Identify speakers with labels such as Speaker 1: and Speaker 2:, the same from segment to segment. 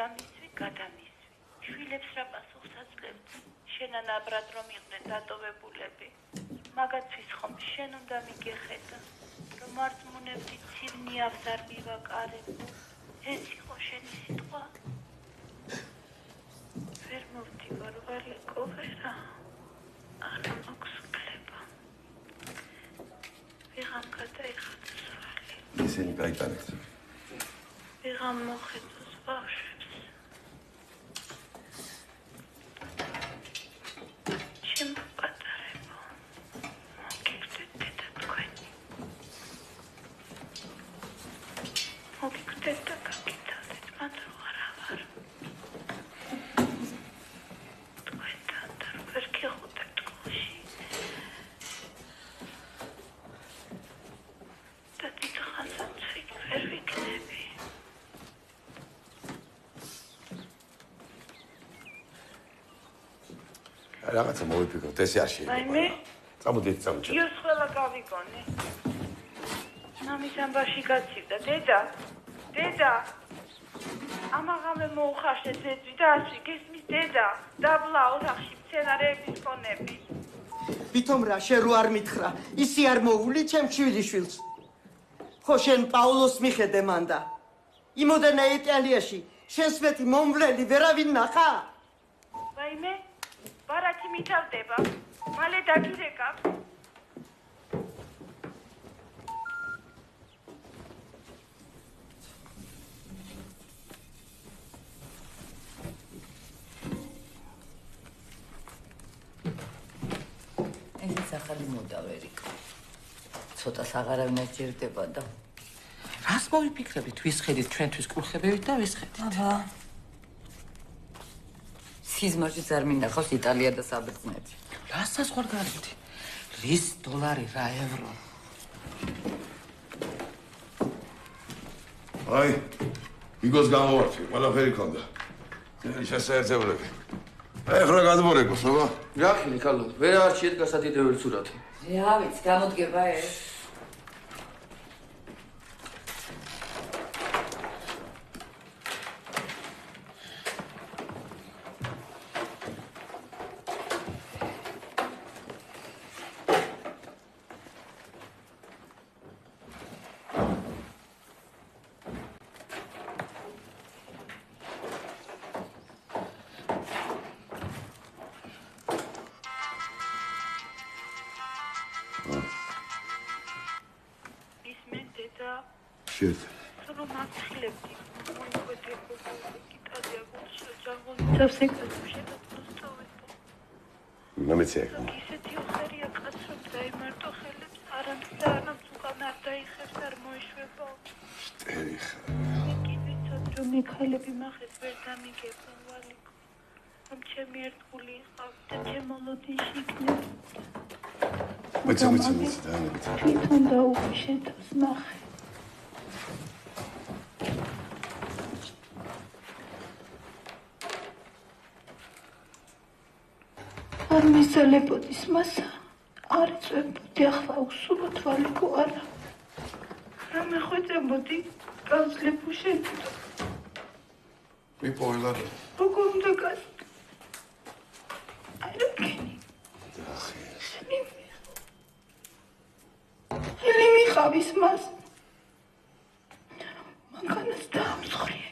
Speaker 1: გადამისვი. შვილებს რა პასუხს აძლევთ? შენანაბრად რომ იყვნენ დატოვებულები. მაგათთვის ხომ შენ უნდა მიგეხედა, რომ მართმუნებდი ცივნიავს არ მივაკარებო. ეს იყო შენი სიტყვა. ვერ მოვდივარ ვალიკო ვერა. არა მოგსუკლება. ვიღამ გადაიხადა სვალი.
Speaker 2: ისინი გაიტანეთ.
Speaker 1: ვიღამ მოხედოს ბავშვებს. ჩემო პატარებო. მოგიგდეთ დედა თქვენი. მოგიგდეთ და გაგიტანეთ, მან რო არა ვარ. თქვენთან და რო ვერ გიხუტებთ გულში. და დიდხანსაც ვერ ვიქნები.
Speaker 2: რაღაცა მოვიფიქროთ, ესე არ შეიძლება.
Speaker 1: ვაიმე?
Speaker 2: წამოდით, წამოჩათ.
Speaker 1: იოს ყველა გავიგონე. მამის ამბაში გაცივდა, დედა. ამაღამე მოუხაშეთ ზეწვი და ასვი გესმის დედა. დაბლა ოთახში მცენარეების კონები.
Speaker 3: ვითომ რა შენ რო არ მითხრა, ისი არ მოული ჩემ შვილიშვილს. ხო შენ პაულოს მიხედე მანდა. იმოდენა იტალიაში შენს მეტი მომვლელი ვერავინ ნახა?
Speaker 1: ვაიმე? ბარათი მითავდება. მალე დაგირეკა.
Speaker 4: ეს ახალი მოდა ვერიკა. ცოტა საღარავინ ეჭირდება და
Speaker 5: რას მოვიფიქრებით, ვისხედით ჩვენთვის კურხებებით და ვისხედით.
Speaker 4: აბა. სიზმარში არ მინახავს იტალია და საბერძნეთი.
Speaker 5: რასაც ხარ გაიგეთი? რის დოლარი რა ევრო.
Speaker 2: აი, იგოს გამოვარჩი, ყველაფერი ქონდა. შესაძლებლები. ეხლა გადმორეკოს, აბა.
Speaker 6: რა ხილი ქალო, ვერ არჩიეთ გასადიდებელი სურათი.
Speaker 4: რა ვიცი, გამოდგება ეს.
Speaker 1: ისეთი ოხერია კაცო დაიმარტო ხელებს არამც და არამც უკან არ დაიხევს არ მოიშვება.
Speaker 2: შტერი ხარ.
Speaker 1: კი ვიცოდ რომ მიქალები მახეს ვერ დამიგებო ვალიკო. რომ ჩემი ერთგული იყავ და ჩემოლოდინში იქნებ.
Speaker 2: მეც დაანებით.
Speaker 1: თვითონ დაუხიშეთოს მახე. არ მიზალებოდის მასა, არ იწვებოდი ახლა უსულოდ ვალიკო არა. რა მეხვეწებოდი, გავძლებ
Speaker 2: მიპოვლა.
Speaker 1: როგორ უნდა გას? აი რა გენი. ხელი მიხავის მას. მანქანას დაამსხვრიე.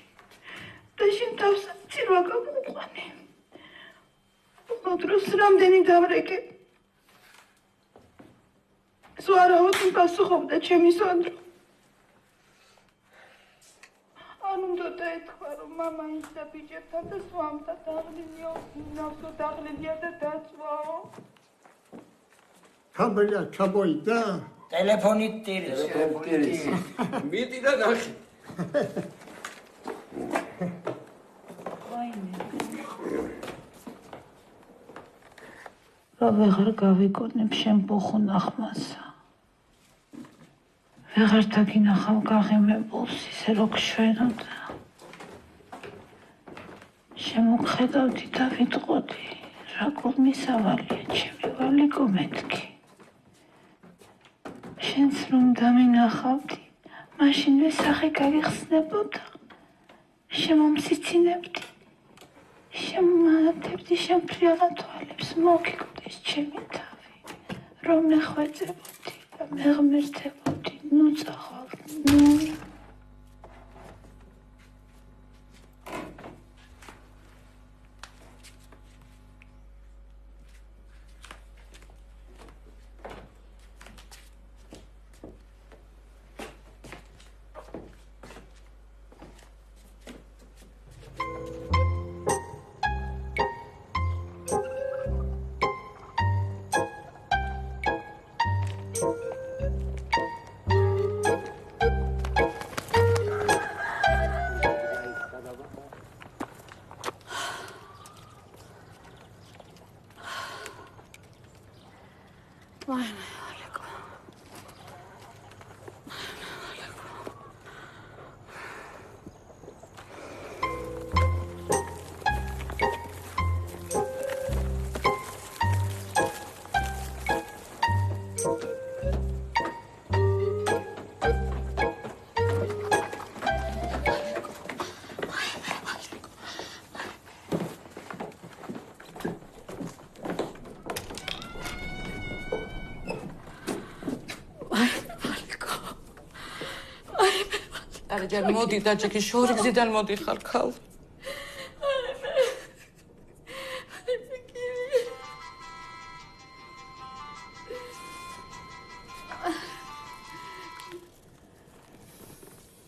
Speaker 1: და შენ თავსაც ცირვა გამოუყვანე. დროს რამდენი დამრეკე. ზვარავად პასუხობდა ჩემი სანდრო. არ უნდა დაეთქვა, რომ მამა ისდა ბიჭებთან და სვამდა დაღლილია, ნავსო დაღლილია და დაწვაო.
Speaker 7: კაბელა ჩაბოიდა?
Speaker 3: ტელეფონით ტირის.
Speaker 6: მიდი და ნახე.
Speaker 1: რა ვეღარ გავიგონებ შენ ბოხო ნახმასა. ვეღარ დაგინახავ გაღიმებულს ისე რო გშვენოდა. შემოგხედავდი და ვიტყოდი, რა გულმისავალია ჩემი ვალიკო მეთქი. შენს რომ დამინახავდი, მაშინვე სახე გაგიხსნებოდა. შემომციცინებდი, შემომანათებდი შემფრიალა თვალებს, მოგიკვდეს ჩემი თავი, რომ მეხვეწებოდი და მეღმერთებოდი, ნუ წახვალ, ნუ.
Speaker 5: Arıcan modi daçaki şorigziden modi xarkal.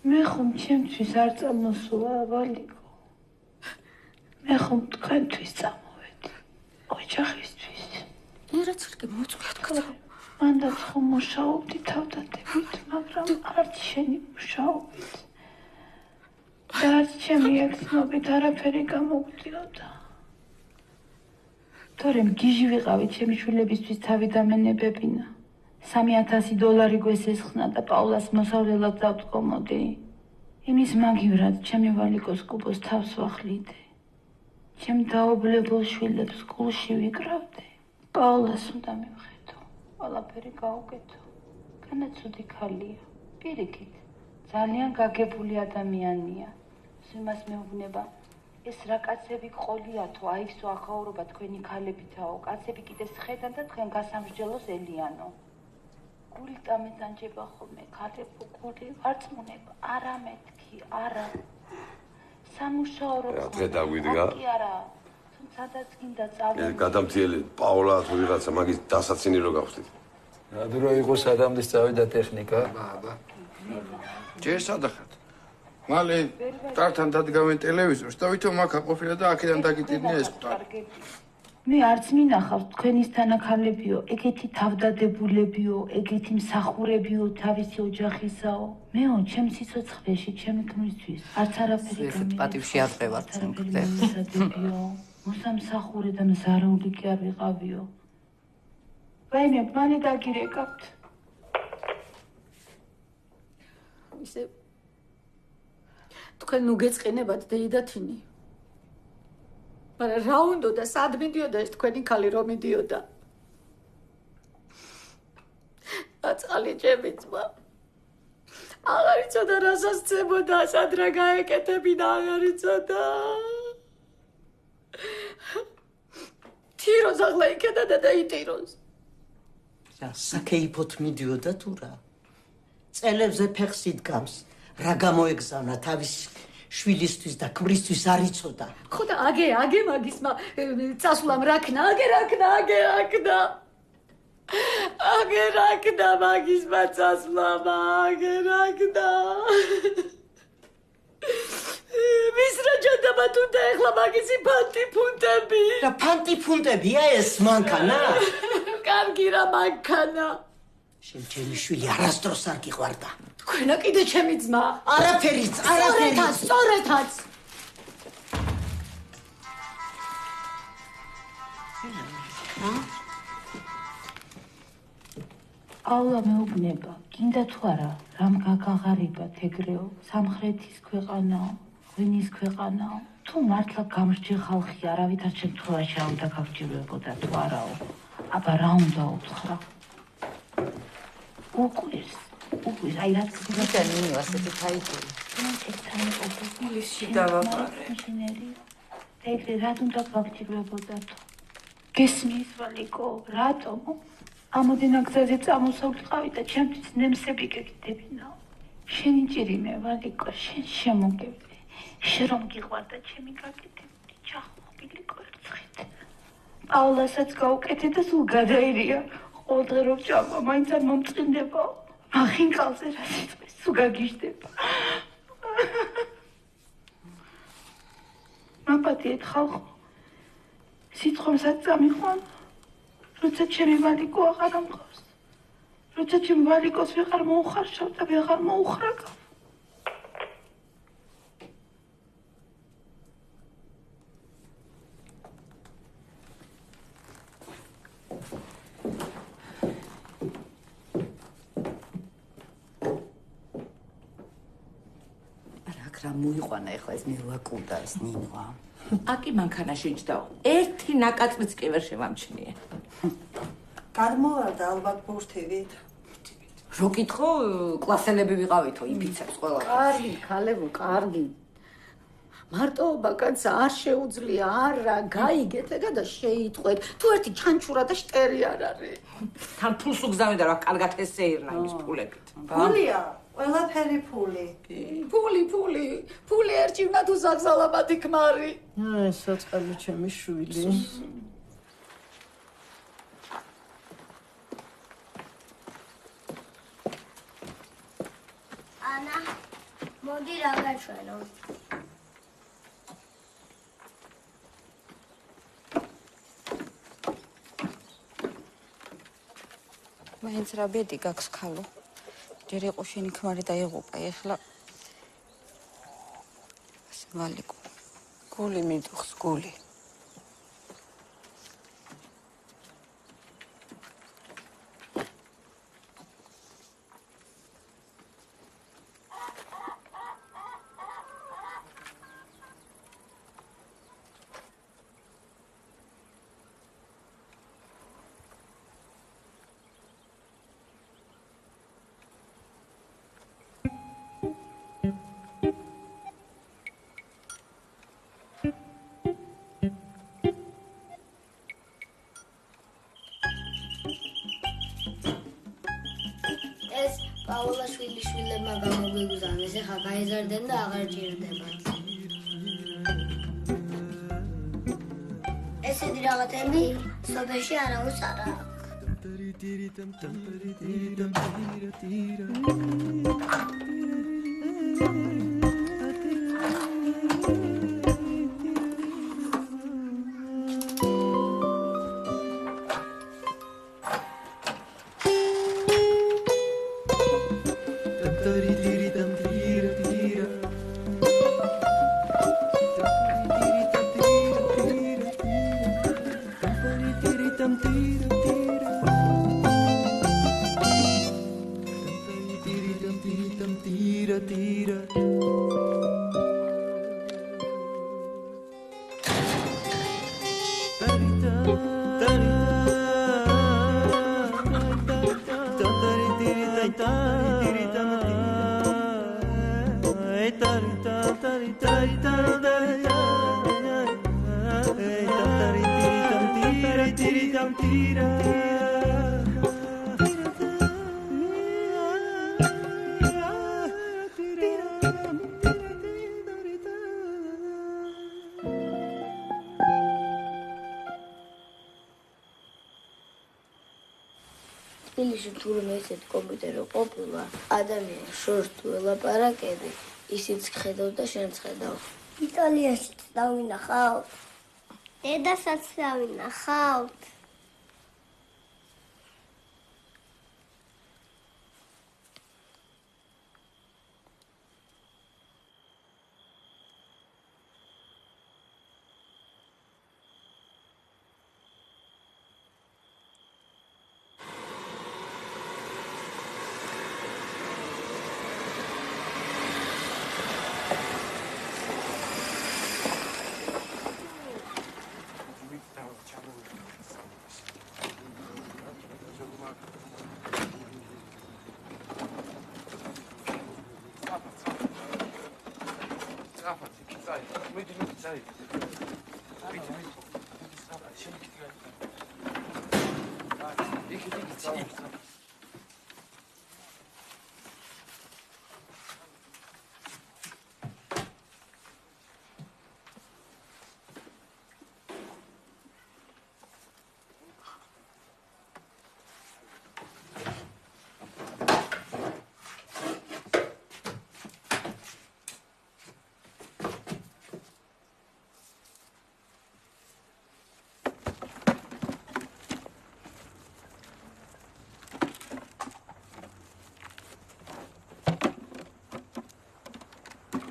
Speaker 1: მე ხომ ჩემთვის არ წამოსულა ვალიკო. მე ხომ თქვენთვის წამოვედი. ოჯახისთვის.
Speaker 7: ნერაცრკე მოწყვეტ კაცო.
Speaker 1: მანდაც ხომ მუშაობდი თავდადებით, მაგრამ არც შენი მუშაობით. და არც ჩემი ექცნობით არაფერი გამოგდიოდა. თორემ გიჟი ვიყავი ჩემი შვილებისთვის თავი დამენებებინა. $3,000 გვესესხნა და პაულას მოსავლელად დავტყომოდი. იმის მაგივრად ჩემი ვალიკოს კუბოს თავს ვახლიდე. ჩემ დაობლებულ შვილებს გულში ვიკრავდი. პაულას უნდა მივხედო. ყველაფერი გაუკეთო. განაცუდი ქალია. პირიქით, ძალიან გაგებული ადამიანია. იმას მეუბნება, ეს რა კაცები ყოლიათო, აიქსო ახაურობა თქვენი ქალებითაო, კაცები კიდე სხედან და თქვენ გასამსჯელოს ელიანო. გული დამედანჯება ხოლმე, ქალებო გული, ვარწმუნება, არა მეთქი, არა. სამუშაო რო
Speaker 2: დღე დაგვიდგა.
Speaker 1: კი არა, თუმცა და წინდა წავედი.
Speaker 2: გადამთიელი პაულა თუ ვიღაცა მაგის დასაცინი რო გავხდით.
Speaker 6: რადრო იყო სადამდის წავიდა ტექნიკა? ბაბა. ჯერ სადახად. მალე ტართან დადგავენ ტელევიზორს და ვითომ აქა ყოფილა და აქედან დაგიტირნია ეს ყტარი.
Speaker 1: მე არც მინახავს თქვენის თანაქალებიო, ეგეთი თავდადებულებიო, ეგეთი მსახურებიო თავისი ოჯახისაო. მეო, ჩემ სიცოცხლეში, ჩემი ქმრისთვის, არც არაფერი
Speaker 4: ეხეთ პატივში ატყევართ სამკდე.
Speaker 1: მოსამსახურე და მზარეული კი არ ვიყავიო. ვაიმე, მალე დაგირეკავთ.
Speaker 7: ისე თქვენ ნუ გეწყინებათ დეიდათინი. მაგრამ რა უნდა და სად მიდიოდა ეს თქვენი ქალი რომ მიდიოდა? აწყალი ჩემი ძმა. აღარ იცოდა რასაც წებოდა, სად რა გაეკეთებინა, აღარ იცოდა. თიროს ახლა იქედა და დაიტიროს.
Speaker 3: რა საკეიფოთ მიდიოდა თუ რა? წელებზე ფეხს იდგამს. რა გამოეგზავნა თავის შვილისთვის და ქმრისთვის არ იცოდა.
Speaker 7: ხო და აგე მაგისმა წასულამ რაქნა, აგე რაქნა მაგისმა წასულამ, აგე რაქნა. მის რა ჯანდაბა თუნდა ეხლა მაგისი ფანტიფუნტები.
Speaker 3: რა ფანტიფუნტებია ეს მანქანა?
Speaker 7: კარგი რა მანქანა.
Speaker 3: შენ ჩემი შვილი არასდროს არ გიყვარდა.
Speaker 7: თქვენა კიდე ჩემი ძმა.
Speaker 3: არაფერიც.
Speaker 7: სწორედაც.
Speaker 1: აულა მეუბნება, გინდა თუ არა, რამ გაგაღარიბათ ეგრეო, სამხრეთის ქვეყანაო, ღვინის ქვეყანაო, თუ მართლა გამრჯე ხალხი არავითარ შემთხვევაში არ უნდა გაგჭირვებოდა თუ არაო, აბა რა უნდა უთხრა? უყვირს, აი რაც
Speaker 4: გიტანი ასეთი თაიტული.
Speaker 1: ეს თან ყოფილი.
Speaker 4: თბილისში დავაბარე.
Speaker 1: ეგრე რად უნდა გავჭირვებოდათ? გესმის ვალიკო, რატომ? ამოდენა გზაზე წამოსავლიყავი და ჩემთვის ნემსები გეკიდებინაო. შენი ჭირიმე ვალიკო, შენ შემოგები. შენ რომ გიყვარდა ჩემი გაკეთებული ჩახმობილი კოერცხით. პაულასაც გაუკეთე და სულ გადაირია. ყოველდღე რომ ჭამა, მაინც არ მომწყინდებაო. ახინკალზე რა სიტყვის, სულ გაგიჟდება. მაპატიეთ ხალხო, სიტყვებსაც წამიყვან, როცა ჩემი ვალიკო აღარ ამყავს, როცა ჩემი ვალიკოს ვეღარ მოუხარშავ და ვეღარ მოუხრაგავ.
Speaker 4: რა მოიყვანა ეხლა ეს მელაკუდა ეს ნინვა.
Speaker 5: აკი მანქანაში ჯდაო. ერთი ნაკაწმიც კი ვერ შევამჩნიე.
Speaker 8: გადმოვარდა ალბათ ბურთივით.
Speaker 4: რო კითხო, კლასელები ვიყავითო, იფიცებს ყველა.
Speaker 7: კარგი, ქალებო, კარგი. მარტოობა კაცს არ შეუძლია, არა, გაიგეთ ეგა და შეიტყვეთ. თუ ერთი ჩანჩურა და შტერი არ არის.
Speaker 5: თან ფულს უგზავნიდა რა კარგად ესეირნა იმის ფულებით.
Speaker 8: ფულია, ყველაფერი ფული.
Speaker 7: ფული ერჩივნა თუ საგზალაბათი ქმარი.
Speaker 3: აი, საწყალი ჩემი შვილი.
Speaker 9: ანა, მოდი რა გაჩვენო.
Speaker 10: მაინც რა ბედი გაქვს ქალო. ჯერ იყო შენი ქმარი და ეღუპა, ეხლა ვალიკო. გული მიდუხს, გული.
Speaker 9: პაულა შვილიშვილებმა გამოგიგზავნეს, ეხლა გაიზარდნენ და აღარ ჭირდებათ. ესეთი რაღაცები სოფელში არავის არ აქვს. თბილისში თურმე ესეთი კომპიუტერი ყოფილა, ადამიანს შორს თუ ელაპარაკები, ისიც ხედავ და შენც ხედავ. იტალიაშიც დავინახავთ. დედასაც დავინახავთ.
Speaker 6: სწრაფად, იქ წაი. მიდი წაი. მიდი. სწრაფად, შენ იქ წაი. იქ წაი.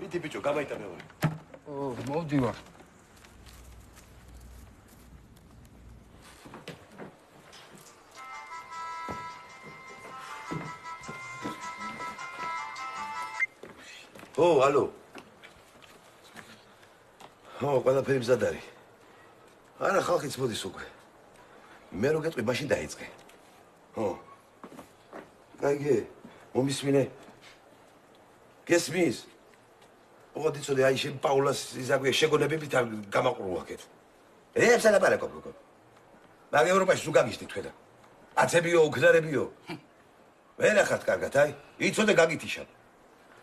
Speaker 2: მიდი ბიჭო, გამაიტა მეორე.
Speaker 6: მოვდივარ.
Speaker 2: ალო. ყველაფერი მზად არის. არა, ხალხიც მოდის უკვე. მე რო გეტყვი, მაშინ დაიწყე. გაიგე, მომისმინე. გესმის? ოდიცოდე აი შენ პაულას იზაგვია შეგონებებით არ გამაყრუვაქეთ. ებსა ლაპარაკობ როგორ. მაგ ევროპაში თუ გაგიშდი თქვენ. აცებიო, უქნარებიო. ვერა ხართ კარგად, აი. იცოდე გაგითიშა.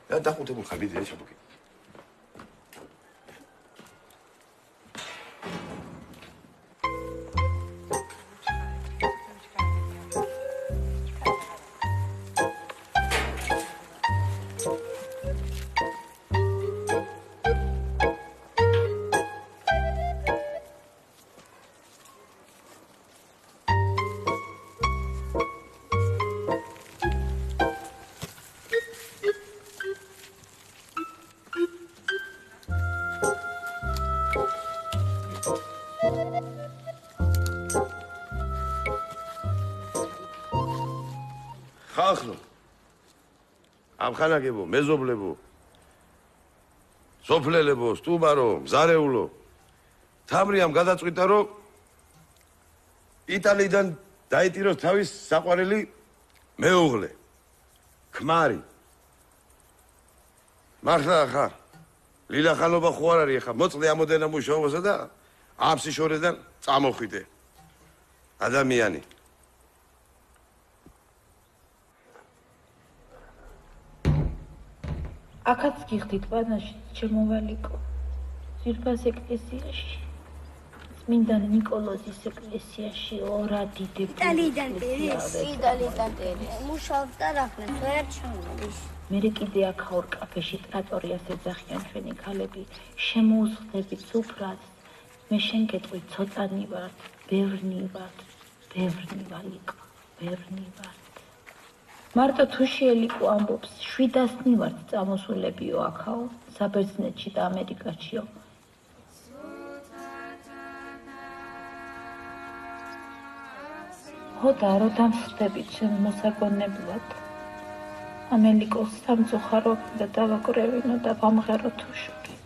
Speaker 2: და დახუთებულ ხარ, მიდი შეფუქი. ხალხო ამხანაგებო მეზობლებო სოფლელებო სტუმარო მზარეულო თამრიამ გადაწყვიტა რომ იტალიიდან დაიტიროს თავის საყვარელი მეუღლე ქმარი მართლა ხა ლილახანობა ხო არ არის ხა მოწლე ამოდენა მუშაობასა და ამ სიშორედან წამოხვიდე ადამიანი
Speaker 1: აქაც გიხდით ბანაში შემოვალიკო ძირფას ეკლესიაში წმინდა ნიკოლოზის ეკლესიაში ორადიდები
Speaker 9: იტალიიდან ტერი მუშაობდა რახლებს ვერ ჩამოდის
Speaker 1: მე კიდე აქაურ კაფეში ტრატორიას ეძახიან ჩვენი ქალები შემოუძღდებით სუფრას მე შენ გეტყვი ცოტანი ვართ ბევრნი ვალიკო ბევრნი ვართ მარტო თუ შეელიკო ამბობს 700-ნი ვართ წამოსულებიო აქაო საბერძნეთში და ამერიკაშიო ხოდა რო დამსხდებით შენ მოსაგონებლად ამელიკოს სამწუხარო და დავაკრევინო და ვამღერო თუშური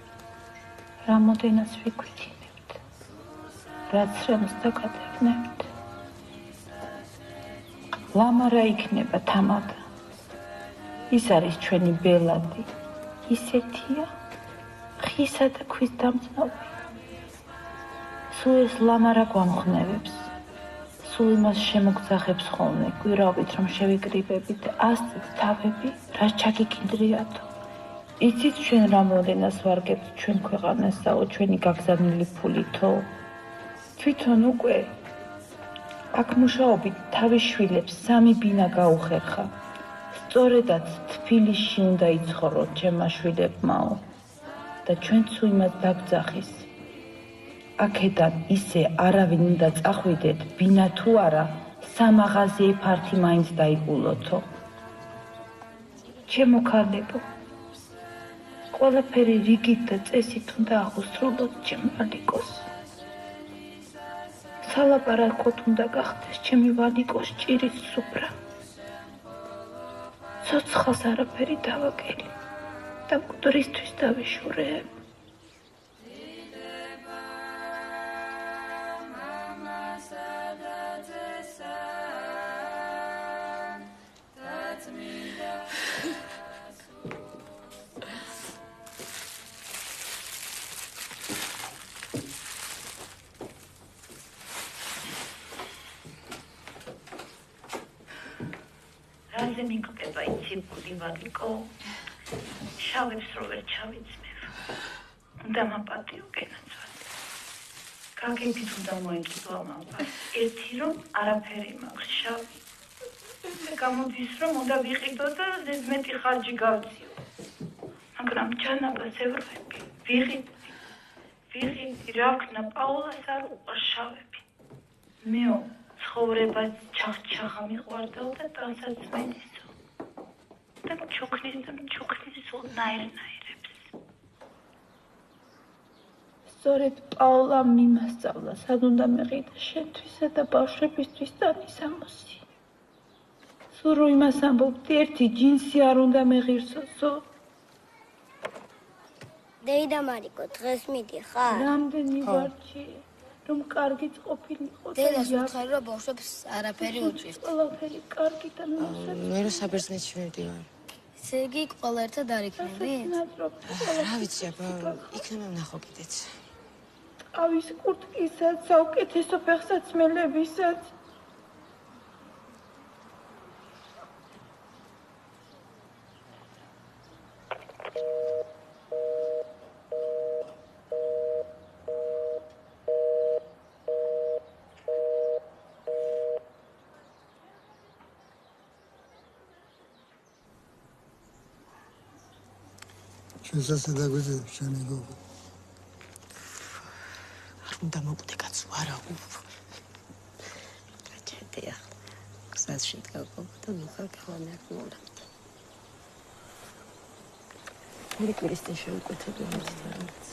Speaker 1: რამოდენას ვიგვიჩინებთ რაც რამს დაკატებნებთ ლამარა იქნება თამადა ის არის ჩვენი ბელადი ისეთია ხისა და ქვის დამწნავი სულ ეს ლამარა გვამხნევებს სულ იმას შემოგძახებს ხოლმე გვირაბით რომ შევიკრიბებით ასწით თავები რაც ჩაგიკინდრიათო იცით ჩვენ რამოდენას ვარგებთ ჩვენ ქვეყანასაო ჩვენი გაგზავნილი ფულითო თვითონ უკვე აქ მუშაობით თავის შვილებს 3 ბინა გაუხერხა სწორედაც თბილისში უნდა იცხოვროთ ჩემმა შვილებმაო და ჩვენც იმას დაგძახის აქედან ისე არავინ უნდა წახვიდეთ ბინა თუ არა სამაღაზიე ფართი მაინც დაიგულოთო ჩემო ქალებო ყველაფერი რიგით და წესით უნდა აღუსრულოთ ჩემ ვალიკოს სალაპარაკოდ უნდა გახდეს ჩემი ვალიკოს ჭირის სუფრა ცოცხალს არაფერი დავაკელი და მკვდრისთვის დავიშურებ რაზე მიგყება იცი ვალიკო? შავებს რო ვერ ჩავიძმევ. უნდა მაპატიო გენაცვალე. გაგებით უნდა მოეკიდო ამას. ერთი რომ არაფერი მაქვს შავი. გამოდის რომ უნდა ვიყიდო და ზედმეტი ხარჯი გავწიო. მაგრამ ჯანაბას ევროები. ვიღიდი რა ვქნა პაოლას არ უყვარს შავები. მეო ცხოვრება ჩახჩახა მიყვარდაო და ტანსაცმელისო. და ჩუქნის ნაირნაირებს.
Speaker 11: სწორედ პაოლამ მიმასწავლა, სად უნდა მეყიდა შენთვისა და ბავშვებისთვის ტანის ამოსი. სულ რო იმას ამბობდი, ერთი ჯინსი არ უნდა მეღირსოსო.
Speaker 9: დეიდა მარიკო, დღეს მიდიხარ?
Speaker 11: რამდენი ვარჩი, რომ კარგიც ყოფილიყო.
Speaker 9: დედას უთხარი, რომ ბავშვებს არაფერი უწვირთ.
Speaker 11: ყველაფერი კარგი და
Speaker 12: მე რო საბერძნეთში მივდივარ.
Speaker 9: ესე იგი, ყველა ერთად არ იქნებით?
Speaker 12: რა ვიცი, აბა, იქნება ვნახო კიდეც.
Speaker 11: ყავის კურტკისაც, საუკეთესო ფეხსაცმელებისაც.
Speaker 13: შესაძლოა დაგვეძე შენი გოგო.
Speaker 12: არ უნდა მოკვდე კაცო, არა უფ. გაჩერდი ახლა. გზაში დგავ და მოხარ ხოლმე აქ მოვდით. ორი კვირის წინ შევკვეთები მოსწავლეს.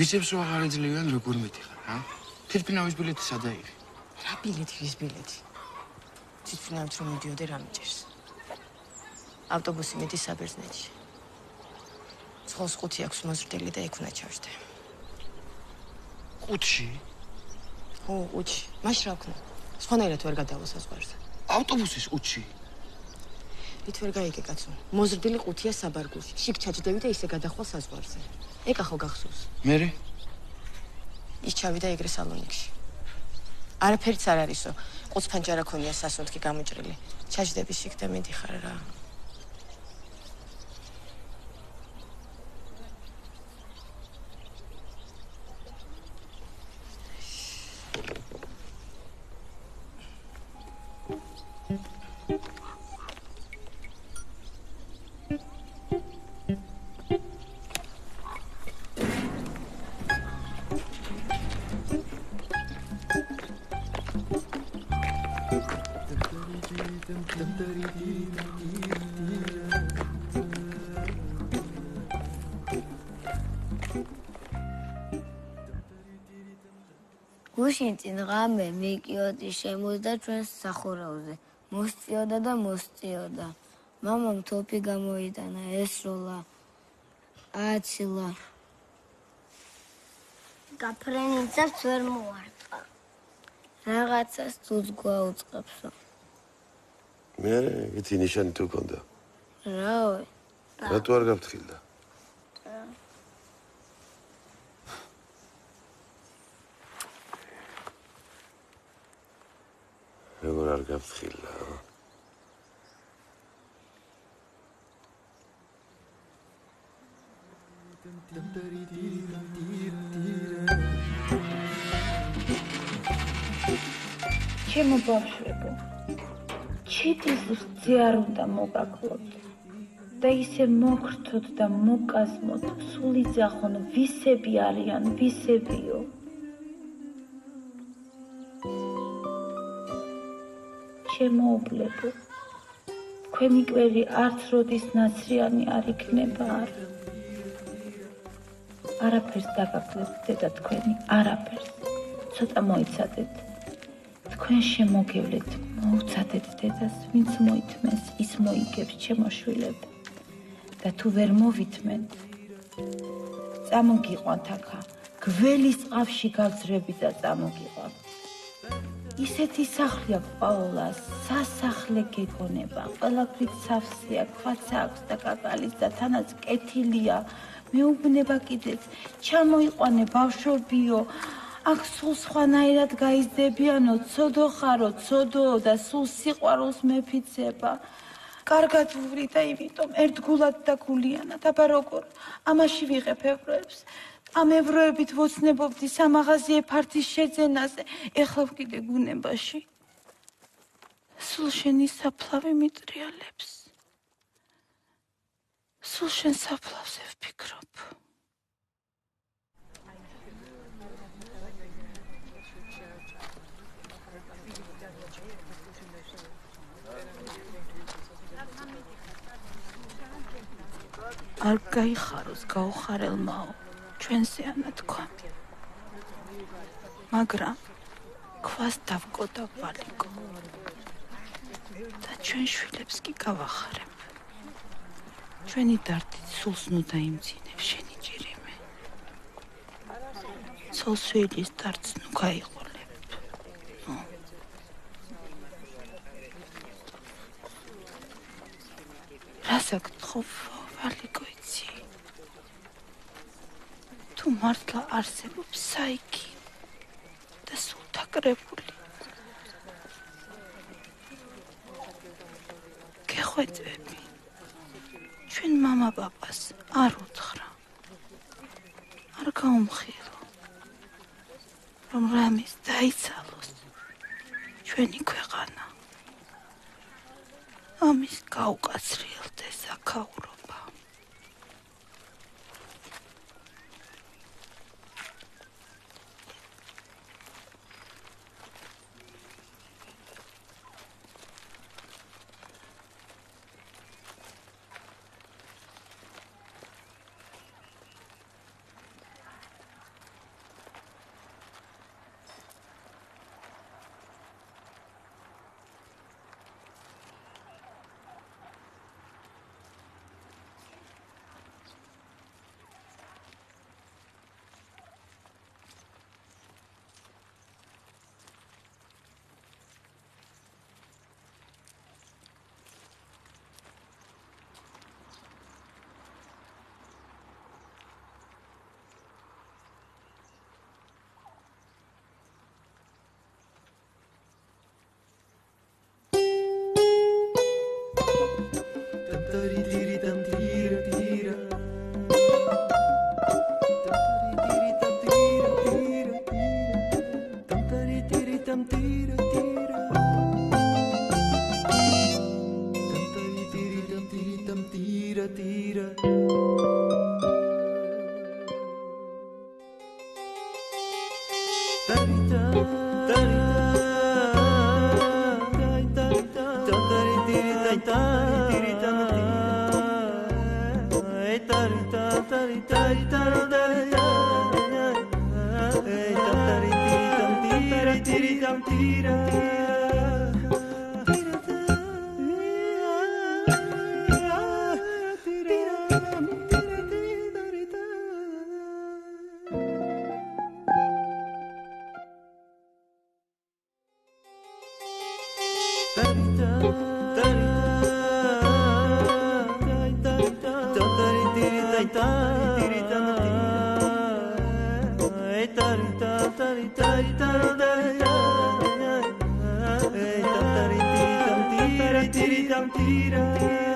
Speaker 6: ვიზებს რო აღარ ეძლევიან, როგორ მიდიხარ, რა? თვითფრინავის ბილეთი სადა იყო?
Speaker 12: რა ბილეთი, რის ბილეთი? თვითფრინავით რომ მიდიოდე რა მიჭერს? ავტობუსი მიდის საბერძნეთში. ცხოვს 5 აქვს მოზრდილი და იქ უნდა ჩავშდე.
Speaker 6: 5-ში?
Speaker 12: ხო, 5-ში. მაშინ რა ვქნა? სხვანაირად ვერ გადავალ საზღვარზე.
Speaker 6: ავტობუსის 5-ში?
Speaker 12: ით ვერ გაიგე კაცო. მოზრდილი 5-ია საბარგულში. შიგ ჩაჯდები და ისე გადახვალ საზღვარზე. ეკა ხო გახსოვს?
Speaker 6: მერე?
Speaker 12: ის ჩავიდა ეგრე სალონიკში. არაფერიც არ არისო. ყუცფანჯარა ქონია სასუნთქი გამოჭრილი. ჩაჯდები შიგ და მიდიხარ რა.
Speaker 9: გუშინ წინ ღამე მიკიოტი შემოძდა ჩვენს სახურავზე. მოსწიოდა და მოსწიოდა. მამამ თოფი გამოიტანა, ესროლა. აცილა. გაფრენიცაც ვერ მოარტყა. რაღაცას თუც გვაუწყებსო.
Speaker 2: მე იცი ნიშანი თუ კონდა.
Speaker 9: რავი.
Speaker 2: რატო არ გაფრთხილდა? როგორ არ გაფრთხილდა?
Speaker 11: ჩემო ბავშვებო, ჩიტის რძე არ უნდა მოგაკლოთ და ისე მოგრთოთ და მოკაზმოთ, სულ იძახონ ვისები არიან, ვისებიო. შემოუბლებო, თქვენი კვერი არც როდის ნაცრიანი არ იქნება არ. არაფერს დაგაკლებთ დედა თქვენი, არაფერს. ცოტა მოიცადეთ. თქვენ შემოგევლეთ, მოუცადეთ დედას, ვინც მოითმენს, ის მოიგებს ჩემო შვილებო. და თუ ვერ მოვითმენთ, წამოგიყვანთ აქა, გველის წყალში გავძრები და წამოგიყვანთ. ისეთი სახლი აქვს პაოლას, სასახლე გეკონება, ყველაფრით სავსეა, ქვაც აქვს და კაკალის და თანაც კეთილია. მეუბნება კიდეც, ჩამოიყვანე ბავშვობიო, აქ სულ სხვანაირად გაიზრდებიანო, ცოდო ხარო, ცოდო და სულ სიყვარულს მეფიცება. კარგად ვური და იმიტომ ერთგულად და გულიანად, აბა როგორ, ამაში ვიღებ ევროებს. ამ ევროებით ვოცნებობდი სამაღაზიე ფართის შეძენაზე, ეხლა ვკიდე ბუნებაში. სულ შენი საფლავი მიტრიალებს. სულ შენ საფლავზე ვფიქრობ. არ გაიხაროს გაუხარელმაო, ჩვენზე ანათქვამი. მაგრამ ქვას დავკოდა ვალიკო და ჩვენ შვილებს კი გავახარებ. ჩვენი დარდით სულს ნუ დაიმძინებ შენი ჭირიმე. ცოლსვილის დარდს ნუ გაიყოლებ. რასა გთხოვ ვალიკო იცი? თუ მართლა არსებობს საიქი და სულ დაკრებული. გეხვეწები. ჩვენ მამა პაპას არ უთხრა. არ გაუმხილო. რომ რამის დაიცალოს ჩვენი ქვეყანა. ამის გაუკაცრიელდეს აქაურობა.
Speaker 14: Tira